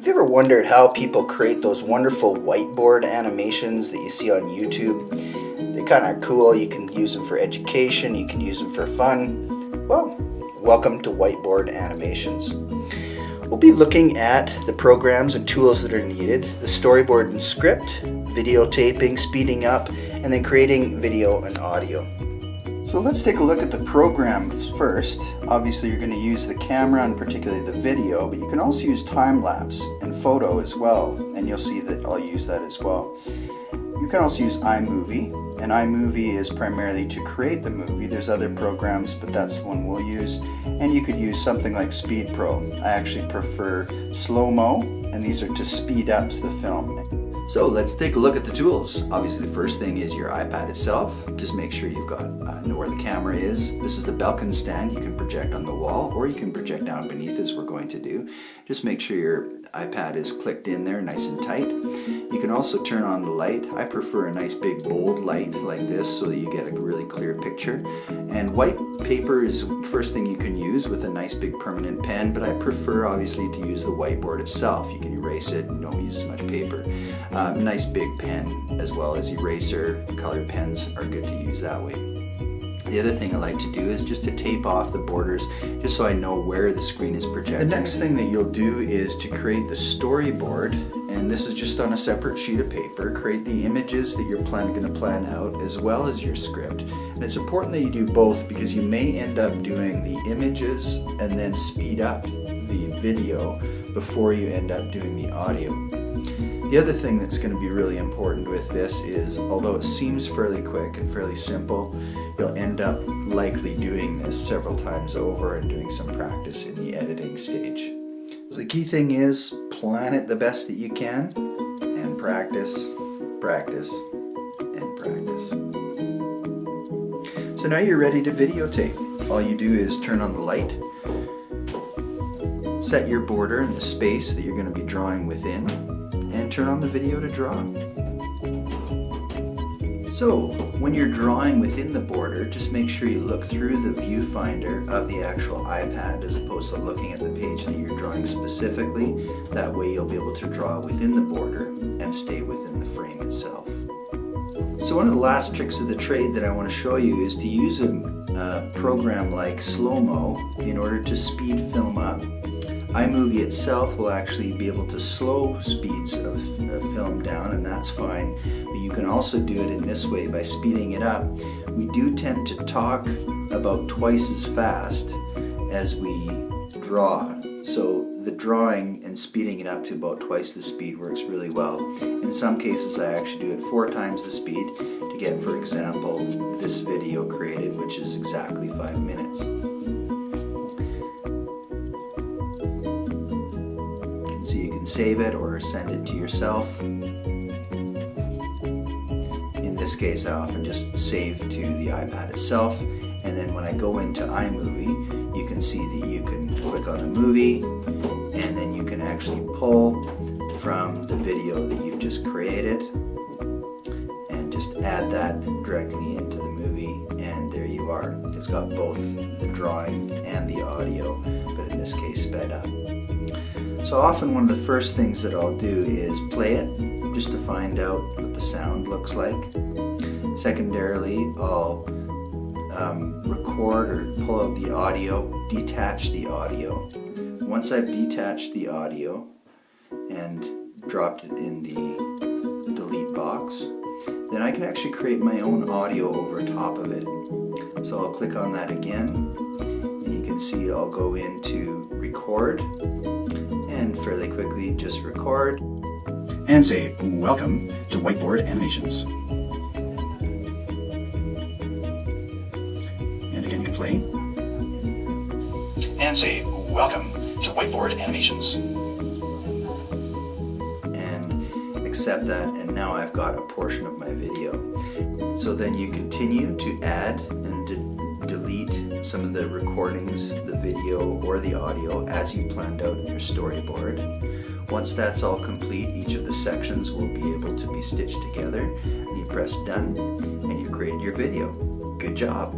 Have you ever wondered how people create those wonderful whiteboard animations that you see on YouTube? They're kind of cool. You can use them for education, you can use them for fun. Well, welcome to Whiteboard Animations. We'll be looking at the programs and tools that are needed, the storyboard and script, videotaping, speeding up, and then creating video and audio. So let's take a look at the programs first. Obviously you're going to use the camera and particularly the video, but you can also use time-lapse and photo as well, and you'll see that I'll use that as well. You can also use iMovie, and iMovie is primarily to create the movie. There's other programs, but that's the one we'll use. And you could use something like Speed Pro. I actually prefer Slow-Mo, and these are to speed up the film. So let's take a look at the tools. Obviously the first thing is your iPad itself. Just make sure you've got know where the camera is. This is the Belkin stand. You can project on the wall or you can project down beneath as we're going to do. Just make sure your iPad is clicked in there nice and tight. You can also turn on the light. I prefer a nice big bold light like this so that you get a really clear picture. And white paper is the first thing you can use with a nice big permanent pen, but I prefer obviously to use the whiteboard itself. You can erase it and don't use as much paper. Nice big pen as well as eraser. Colored pens are good to use that way. The other thing I like to do is just to tape off the borders just so I know where the screen is projecting. The next thing that you'll do is to create the storyboard, and this is just on a separate sheet of paper. Create the images that you're going to plan out as well as your script. And it's important that you do both because you may end up doing the images and then speed up the video before you end up doing the audio. The other thing that's going to be really important with this is, although it seems fairly quick and fairly simple, you'll end up likely doing this several times over and doing some practice in the editing stage. So the key thing is plan it the best that you can and practice, practice, and practice. So now you're ready to videotape. All you do is turn on the light, set your border and the space that you're going to be drawing within, and turn on the video to draw. So when you're drawing within the border, just make sure you look through the viewfinder of the actual iPad as opposed to looking at the page that you're drawing specifically. That way you'll be able to draw within the border and stay within the frame itself. So one of the last tricks of the trade that I want to show you is to use a program like Slow-Mo in order to speed film up. iMovie itself will actually be able to slow speeds of film down, and that's fine, but you can also do it in this way by speeding it up. We do tend to talk about twice as fast as we draw, so the drawing and speeding it up to about twice the speed works really well. In some cases I actually do it 4 times the speed to get, for example, this video created, which is exactly 5 minutes. So you can save it or send it to yourself. In this case, I often just save to the iPad itself, and then when I go into iMovie, you can see that you can click on a movie, and then you can actually pull from the video that you've just created, and just add that directly into the movie, and there you are. It's got both the drawing and the audio, but in this case sped up. So often one of the first things that I'll do is play it just to find out what the sound looks like. Secondarily, I'll record or pull out the audio, detach the audio. Once I've detached the audio and dropped it in the delete box, then I can actually create my own audio over top of it. So I'll click on that again, and you can see I'll go into record, and fairly quickly just record and say welcome to Whiteboard Animations. And again you can play and say welcome to Whiteboard Animations and accept that, and now I've got a portion of my video. So then you continue to add and delete some of the recordings, the video or the audio as you planned out in your storyboard. Once that's all complete, each of the sections will be able to be stitched together, and you press done and you've created your video. Good job!